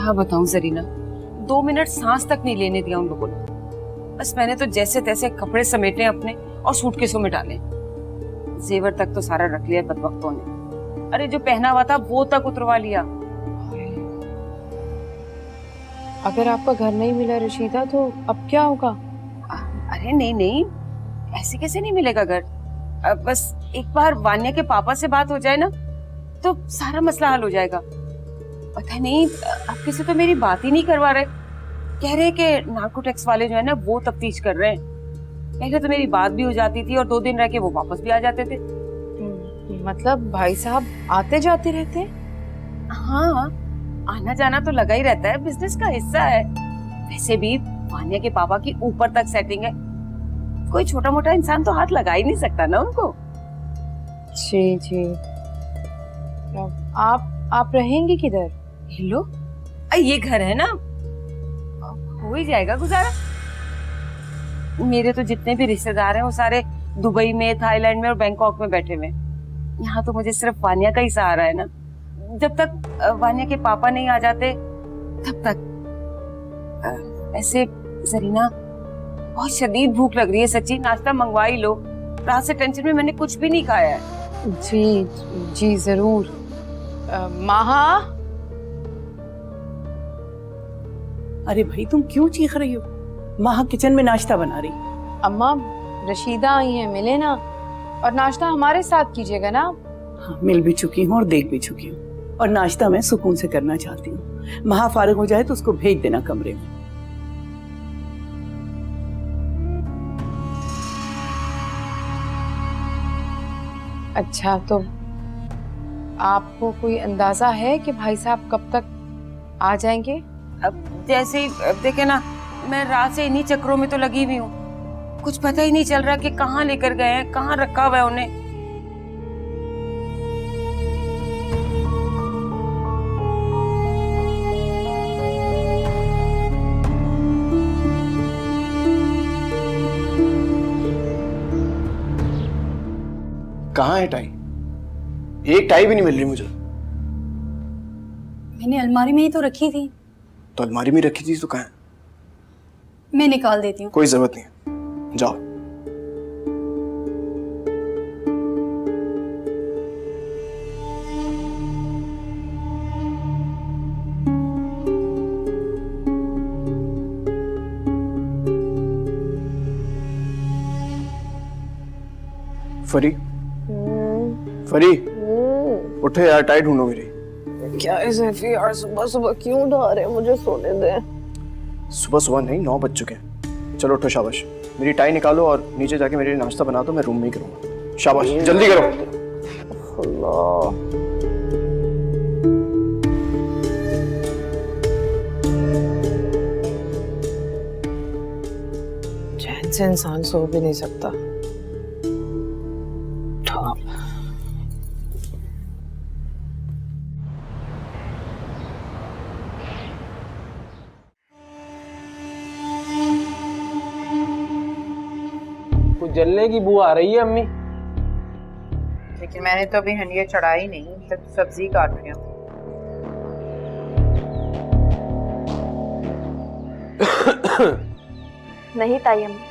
क्या बताऊं जरीना, 2 मिनट सांस तक नहीं लेने दिया उन लोगों ने। बस मैंने तो जैसे तैसे कपड़े समेटे अपने और सूटकेसों में डाले। जेवर तक तो सारा रख लिया बदबख्तों ने। अरे जो पहना हुआ था वो तक उतरवा लिया। अगर आपका घर नहीं मिला रशीदा तो अब क्या होगा? अरे नहीं नहीं, ऐसे कैसे नहीं मिलेगा घर। बस एक बार वान्या के पापा से बात हो जाए ना तो सारा मसला हल हो जाएगा। पता नहीं अब किसी तो मेरी बात ही नहीं करवा रहे। कह रहे कि नार्को टैक्स वाले जो है ना वो तफ्तीश कर रहे हैं। पहले तो मेरी बात भी हो जाती थी और 2 दिन रह के वो वापस भी आ जाते थे। मतलब भाई साहब आते जाते रहते हैं? हाँ, आना जाना तो लगा ही रहता है, बिजनेस का हिस्सा है। वैसे भी वान्या के पापा की ऊपर तक सेटिंग है, कोई छोटा मोटा इंसान तो हाथ लगा ही नहीं सकता ना उनको। जी जी। आप रहेंगे किधर? लो, ये घर है ना, हो ही जाएगा गुजारा। मेरे तो जितने भी रिश्तेदार हैं वो सारे दुबई में, थाईलैंड में और बैंकॉक में बैठे हुए। यहाँ तो मुझे सिर्फ वान्या का ही सहारा है ना। जब तक वान्या के पापा नहीं आ जाते तब तक। ऐसे जरीना, बहुत शदीद भूख लग रही है सच्ची, नाश्ता मंगवा ही लो। रात से टेंशन में मैंने कुछ भी नहीं खाया है। जी जी जरूर। माहा। अरे भाई तुम क्यों चीख रही हो? माँ किचन में नाश्ता बना रही। अम्मा रशीदा आई है, मिले ना, और नाश्ता हमारे साथ कीजिएगा ना। हाँ, मिल भी चुकी हूँ और देख भी चुकी हूँ, और नाश्ता मैं सुकून से करना चाहती हूँ। माँ फारिग हो जाए तो उसको भेज देना कमरे में। अच्छा, तो आपको कोई अंदाजा है कि भाई साहब कब तक आ जाएंगे? अब जैसे ही देखे ना, मैं रात से इन्हीं चक्रों में तो लगी हुई हूँ। कुछ पता ही नहीं चल रहा कि कहाँ लेकर गए हैं, कहाँ रखा हुआ है उन्हें। कहाँ है टाई? एक टाई भी नहीं मिल रही मुझे। मैंने अलमारी में ही तो रखी थी। तो अलमारी में रखी थी तो कहाँ है? मैं निकाल देती हूँ। कोई जरूरत नहीं, जाओ। फरी, फरी, उठो यार, टाई ढूंढो मेरी। क्या है सैफी यार, सुबह सुबह क्यों उठा रहे हैं? मुझे सोने दे। सुबह सुबह नहीं, 9 बज चुके हैं। चलो उठो, शाबाश। मेरी टाई निकालो और नीचे जाके मेरे लिए नाश्ता बना दो, मैं रूम में ही करूंगा। शाबाश, जल्दी करो। अल्लाह। चैन से इंसान सो भी नहीं सकता। जलने की बू आ रही है अम्मी। लेकिन मैंने तो अभी हंडिया चढ़ाई नहीं, तब सब्जी काट रही हूँ। नहीं ताई अम्मी,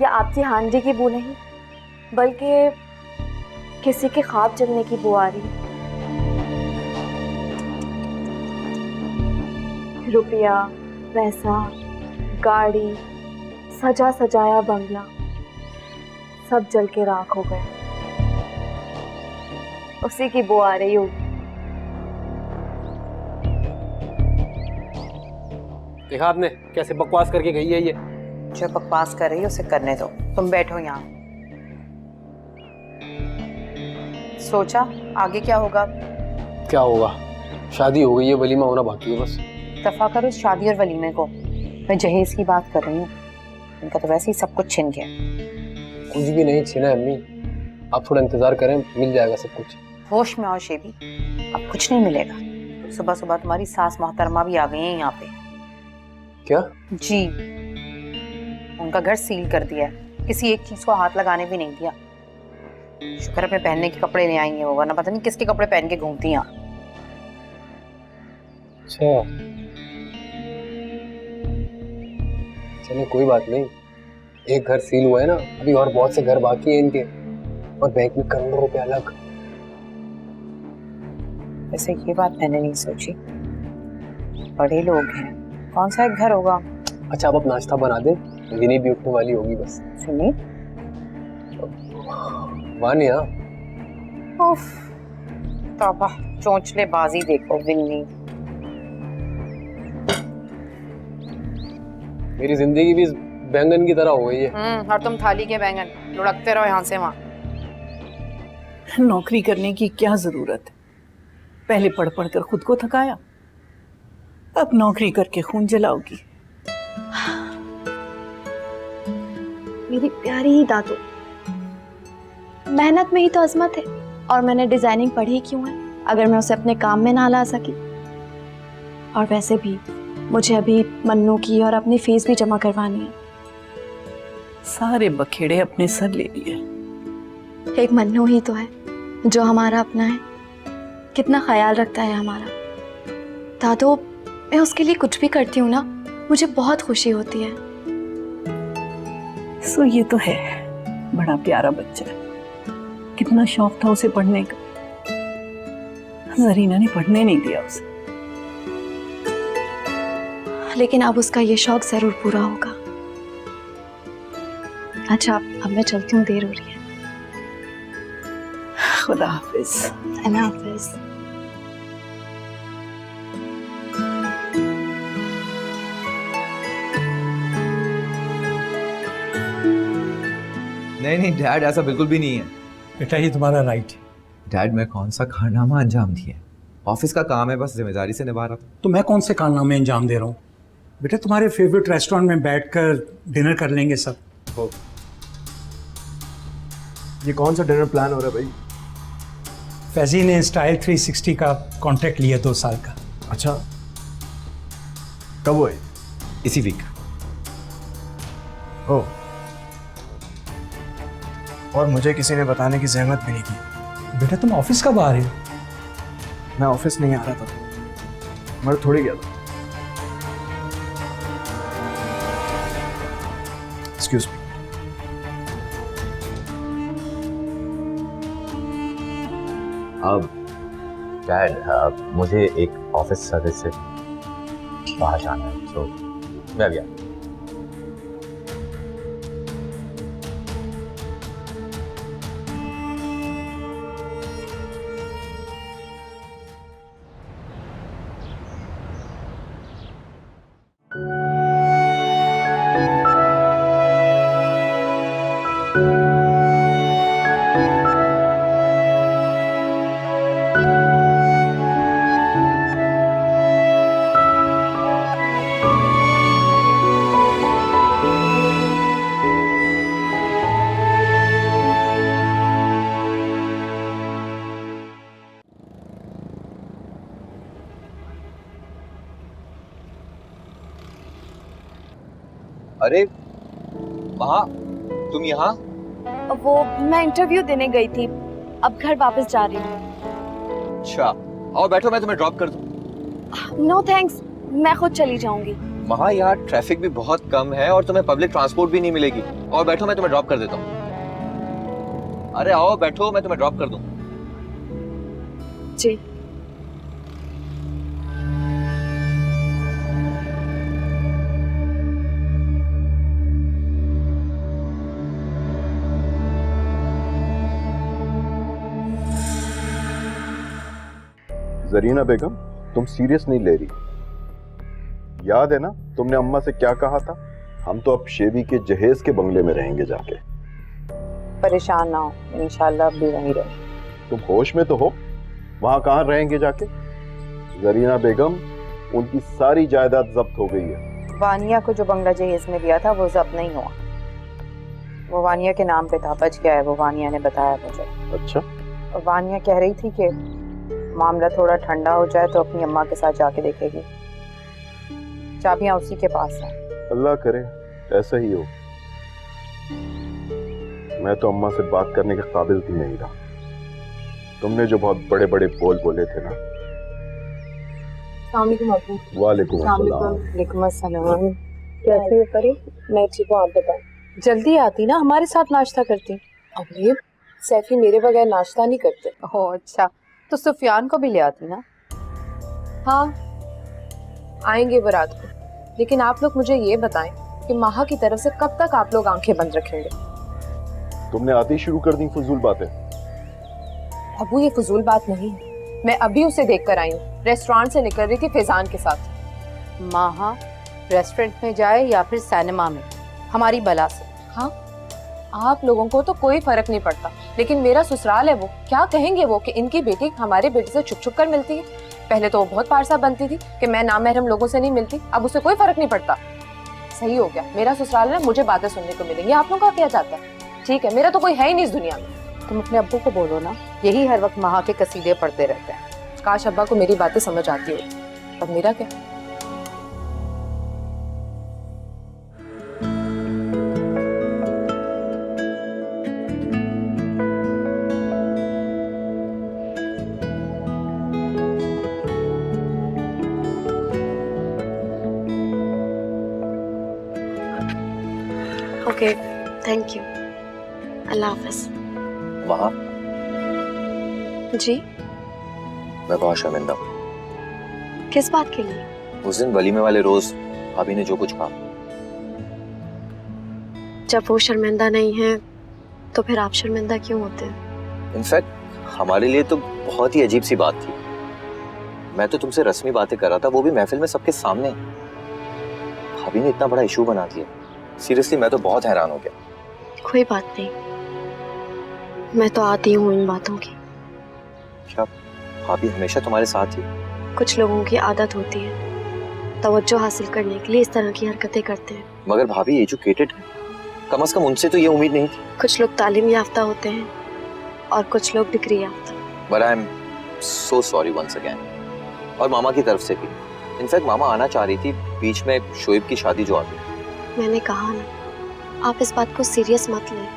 ये आपकी हांडी की बू नहीं बल्कि किसी के ख्वाब जलने की बू आ रही है। रुपया, पैसा, गाड़ी, सजा सजाया बंगला सब जल के राख हो गए। उसी की बू आ रही होगी। देखा आपने कैसे बकवास करके गई है ये। जो बकवास कर रही है उसे करने दो, तुम बैठो यहाँ। सोचा आगे क्या होगा? क्या होगा? शादी हो गई है, वलीमा होना बाकी है बस। दफा करो इस शादी और वलीमे को। मैं जहेज की बात कर रही हूँ, इनका तो वैसे ही सब कुछ छिन गया। कुछ भी नहीं छिना है अम्मी, आप थोड़ा इंतजार करें, मिल जाएगा सब कुछ। होश में आओ शेबी, अब कुछ नहीं मिलेगा। सुबह सुबह तुम्हारी सास मोहतरमा भी आ गई है यहाँ पे। क्या? जी, उनका घर सील कर दिया है, किसी एक चीज को हाथ लगाने भी नहीं दिया। शुक्र अपने पहनने के कपड़े ले आई है वो, वरना पता नहीं किसके कपड़े पहन के घूमती हैं। अच्छा, चलिए कोई बात नहीं, एक घर सील हुआ है ना, अभी और बहुत से घर बाकी हैं इनके, और बैंक में करोड़ों रुपए अलग। वैसे ये बात मैंने नहीं सोची, बड़े लोग हैं, कौन सा एक घर होगा। अच्छा आप नाश्ता बना दें, विनी भी उठने वाली होगी बस। सुनी, वानिया, उफ, तौबा, चोंचले बाजी देखो विन्नी। मेरी जिंदगी भी बैंगन की तरह हो गई है। और तुम थाली के बैंगन लुढ़कते रहो यहाँ से वहाँ। नौकरी करने की क्या जरूरत है? पहले पढ़ पढ़ कर खुद को थकाया, अब नौकरी करके खून जलाओगी। मेरी प्यारी ही दादू, मेहनत में ही तो अजमत है। और मैंने डिजाइनिंग पढ़ी क्यों है अगर मैं उसे अपने काम में ना ला सकी? और वैसे भी मुझे अभी मन्नू की और अपनी फीस भी जमा करवानी है। सारे बखेड़े अपने सर ले लिए। एक मन्नू ही तो है जो हमारा अपना है, कितना ख्याल रखता है हमारा। दादू, मैं उसके लिए कुछ भी करती हूँ ना, मुझे बहुत खुशी होती है। सो ये तो है, बड़ा प्यारा बच्चा है। कितना शौक था उसे पढ़ने का, जरीना ने पढ़ने नहीं दिया उसे। लेकिन अब उसका ये शौक जरूर पूरा होगा। अच्छा, अब मैं चलती हूँ, देर हो रही है। खुदा हाफिज। अल्लाह हाफिज। नहीं नहीं डैड, ऐसा बिल्कुल भी नहीं है। बेटा ये तुम्हारा राइट है। डैड मैं कौन सा कारनामा अंजाम दिया? ऑफिस का काम है, बस जिम्मेदारी से निभा रहा था। तो मैं कौन से कारनामे अंजाम दे रहा हूँ? बेटा तुम्हारे फेवरेट रेस्टोरेंट में बैठकर डिनर कर लेंगे सब। हो, ये कौन सा डिनर प्लान हो रहा है भाई? फैजी ने स्टाइल 360 का कॉन्ट्रैक्ट लिया 2 साल का। अच्छा, कब हुआ ये? इसी वीक। ओ, और मुझे किसी ने बताने की जहमत भी नहीं की। बेटा तुम ऑफिस कब आ रहे हो? मैं ऑफिस नहीं आ रहा था, मैं थोड़ी गया था। Excuse me. अब डैड मुझे एक ऑफिस सर्विस से बाहर जाना है, तो मैं भी आ। अरे महा, तुम यहाँ? वो मैं इंटरव्यू देने गई थी, अब घर वापस जा रही हूँ। अच्छा, आओ बैठो, मैं तुम्हें ड्रॉप कर दूँ। नो थैंक्स, मैं खुद चली जाऊंगी। महा यहाँ ट्रैफिक भी बहुत कम है और तुम्हें पब्लिक ट्रांसपोर्ट भी नहीं मिलेगी। आओ बैठो, मैं तुम्हें ड्रॉप कर देता हूँ। अरे आओ बैठो, मैं तुम्हें ड्रॉप कर दूँ। जी। जरीना बेगम, तुम सीरियस नहीं ले रही। याद है ना तुमने अम्मा से क्या कहा था? हम तो अब शेबी के जहेज के बंगले में रहेंगे जाके। परेशान ना हो, इंशाल्लाह भी वहीं रहे। तुम होश में तो हो? वहां कहाँ रहेंगे जाके? जरीना बेगम, उनकी सारी जायदाद जब्त हो गई है। वानिया को जो बंगला जहेज में दिया था वो जब्त नहीं हुआ, वो वानिया के नाम पे था, बच गया है। वो वानिया ने बताया मुझे। अच्छा। और वानिया कह रही थी कि मामला थोड़ा ठंडा हो जाए तो अपनी अम्मा के साथ जाके देखेगी। चाबियां उसी के पास हैं। अल्लाह करे ऐसा ही हो। मैं तो अम्मा से बात करने के काबिल भी नहीं रहा। तुमने जो बहुत बड़े बड़े बोल बोले थे ना, अस्सलाम वालेकुम अबू। वालेकुम अस्सलाम। वालेकुम अस्सलाम। कैसी हो परी? मैं ठीक हूँ, आप बताओ। जल्दी आती ना, हमारे साथ नाश्ता करती। अबे सैफी मेरे बगैर नाश्ता नहीं करते। ओह अच्छा, तो सुफियान को भी ले आती ना। हाँ आएंगे बारात को, लेकिन आप लोग मुझे ये बताएं कि माहा की तरफ से कब तक आप लोग आंखें बंद रखेंगे? तुमने आती शुरू कर दी फजूल बातें। अबू ये फजूल बात नहीं है, मैं अभी उसे देख कर आई हूँ, रेस्टोरेंट से निकल रही थी फैजान के साथ। माहा रेस्टोरेंट में जाए या फिर सिनेमा में, हमारी बला से। हाँ आप लोगों को तो कोई फर्क नहीं पड़ता, लेकिन मेरा ससुराल है, वो क्या कहेंगे वो कि इनकी बेटी हमारे बेटे से छुप छुप कर मिलती है। पहले तो वो बहुत पारसा बनती थी कि मैं नामहरम लोगों से नहीं मिलती, अब उसे कोई फर्क नहीं पड़ता। सही हो गया, मेरा ससुराल है ना, मुझे बातें सुनने को मिलेंगी। आप लोगों का क्या चाहता है? ठीक है, मेरा तो कोई है ही नहीं इस दुनिया में। तुम अपने अब्बू को बोलो ना, यही हर वक्त माहा के कसीदे पढ़ते रहते हैं। काश अब्बा को मेरी बातें समझ आती होती, अब मेरा क्या। Okay, thank you. अल्लाह हाफिज। वहाँ जी, मैं बहुत शर्मिंदा हूँ। किस बात के लिए? उस दिन वलीमे वाले रोज भाभी ने जो कुछ कहा। जब वो शर्मिंदा नहीं है तो फिर आप शर्मिंदा क्यों होते हैं? इनफैक्ट हमारे लिए तो बहुत ही अजीब सी बात थी। मैं तो तुमसे रस्मी बातें कर रहा था, वो भी महफिल में सबके सामने। भाभी ने इतना बड़ा इशू बना दिया। सीरियसली मैं तो बहुत हैरान हो गया। कोई बात नहीं, मैं तो आती हूँ इन बातों की। क्या भाभी हमेशा तुम्हारे साथ ही? कुछ लोगों की आदत होती है, तवज्जो हासिल करने के लिए इस तरह की हरकतें करते हैं। मगर भाभी एजुकेटेड है, कम से कम उनसे तो ये उम्मीद नहीं थी। कुछ लोग तालीम याफ्ता होते हैं और कुछ लोग डिग्री याफ्ता। But I am so sorry once again. और मामा की तरफ से भी। इनफैक्ट मामा आना चाह रही थी, बीच में शोएब की शादी जो आ गई। मैंने कहा ना, आप इस बात को सीरियस मत लें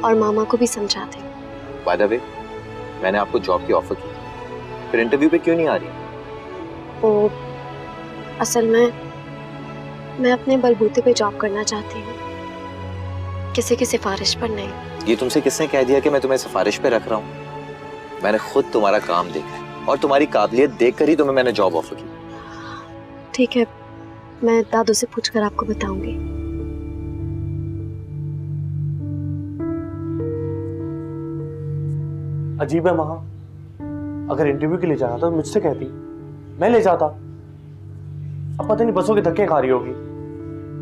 और मामा को भी समझा दें। बाय द वे, मैंने आपको जॉब की ऑफर की, फिर इंटरव्यू पे क्यों नहीं आ रही? वो असल में मैं अपने बलबूते पे जॉब करना चाहती हूँ, किसी की सिफारिश पर नहीं। ये तुमसे किसने कह दिया कि मैं तुम्हें सिफारिश पे रख रहा हूँ? मैंने खुद तुम्हारा काम देखा और तुम्हारी काबिलियत देखकर ही तुम्हें मैंने जॉब ऑफर की। ठीक है, मैं दादू से पूछकर आपको बताऊंगी। अजीब है महा, अगर इंटरव्यू के लिए जाना था तो मुझसे कहती, मैं ले जाता। अब पता नहीं बसों के धक्के खा रही होगी।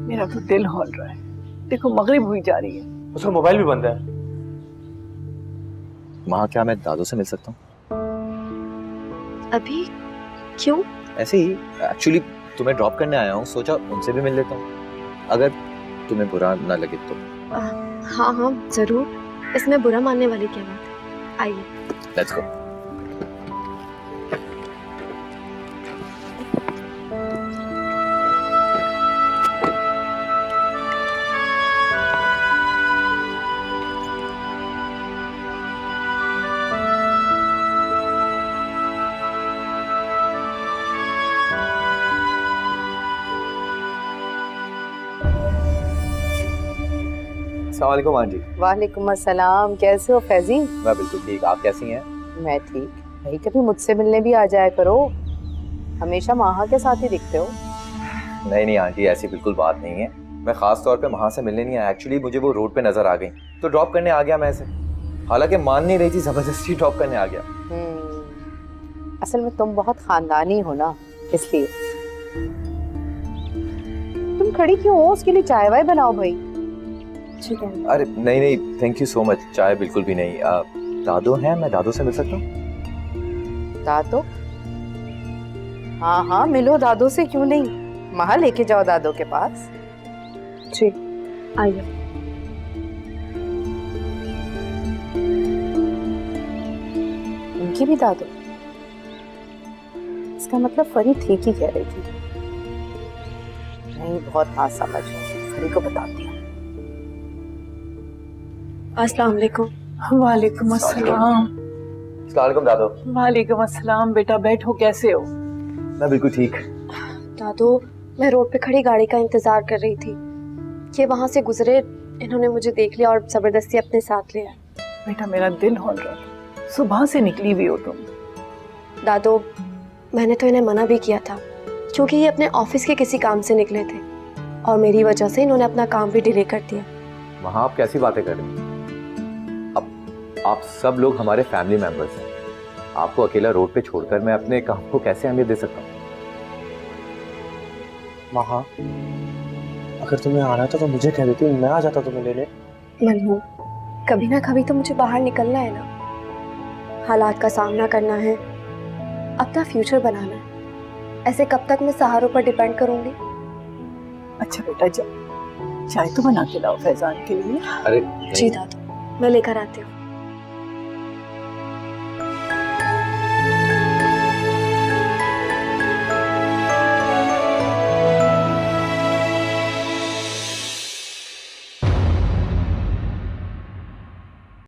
मेरा तो दिल हौल रहा है, देखो मगरिब हुई जा रही है। उसका मोबाइल भी बंद है। माँ क्या मैं दादू से मिल सकता हूँ? अभी क्यों? ऐसे ही, एक्चुअली तुम्हें ड्रॉप करने आया हूँ, सोचा उनसे भी मिल लेता हूँ, अगर तुम्हें बुरा ना लगे तो। हाँ हाँ जरूर, इसमें बुरा मानने वाली क्या बात है, आइए। Let's go. अस्सलामुअलैकुम आंटी। वालेकुम अस्सलाम, कैसे हो फैजी? मैं बिल्कुल ठीक, आप कैसी हैं? मैं ठीक। भाई कभी मुझसे मिलने भी आ जाया करो, हमेशा माहा के साथ ही दिखते हो। नहीं नहीं आंटी, ऐसी बिल्कुल बात नहीं है। मैं खास तौर पे वहाँ से मिलने नहीं आया, एक्चुअली मुझे वो रोड पे नजर आ गई तो ड्रॉप करने आ गया मैं ऐसे। हालांकि मान नहीं रही थी, जबरदस्ती ड्रॉप करने आ गया। असल में तुम बहुत खानदानी हो ना, इसलिए। तुम खड़ी क्यों हो? उसके लिए चाय वाय बनाओ भाई। ठीक है। अरे नहीं नहीं, थैंक यू सो मच, चाय बिल्कुल भी नहीं। दादू हैं, मैं दादू से मिल सकता हूँ? दादो? हाँ हाँ मिलो दादो से, क्यों नहीं। महा लेके जाओ दादो के पास। जी आइए। उनकी भी दादो? इसका मतलब फरी ठीक ही कह रही थी। नहीं, बहुत ना समझ है, फरी को बताती हूँ। अस्सलाम वालेकुम। वालेकुम अस्सलाम। अस्सलाम वालेकुम दादू। वालेकुम अस्सलाम। बेटा बैठो, कैसे हो? मैं बिल्कुल ठीक। दादू, मैं रोड पे खड़ी गाड़ी का इंतजार कर रही थी। ये वहां से गुजरे, इन्होंने मुझे देख लिया और जबरदस्ती अपने साथ लिया। बेटा मेरा दिल हो रहा, सुबह से निकली हुई हो तुम। दादू, मैंने तो इन्हें मना भी किया था क्योंकि ये अपने ऑफिस के किसी काम से निकले थे और मेरी वजह से इन्होंने अपना काम भी डिले कर दिया। वहाँ आप कैसी बातें कर रहे हैं? अब आप सब लोग हमारे फैमिली मेंबर्स हैं। आपको अकेला रोड पे छोड़कर मैं अपने काम को कैसे अहमियत दे सकता हूँ? महा, अगर तुम्हें आना था तो मुझे कह देती, मैं आ जाता तुम्हें लेने। मन्नू, कभी ना कभी तो मुझे बाहर निकलना है ना, हालात का सामना करना है, अपना फ्यूचर बनाना है। ऐसे कब तक मैं सहारों पर डिपेंड करूंगी? अच्छा बेटा जाओ, चाय तो बना के लाओ फैजान के लिए। अरे जी दादू, मैं लेकर आती हूँ।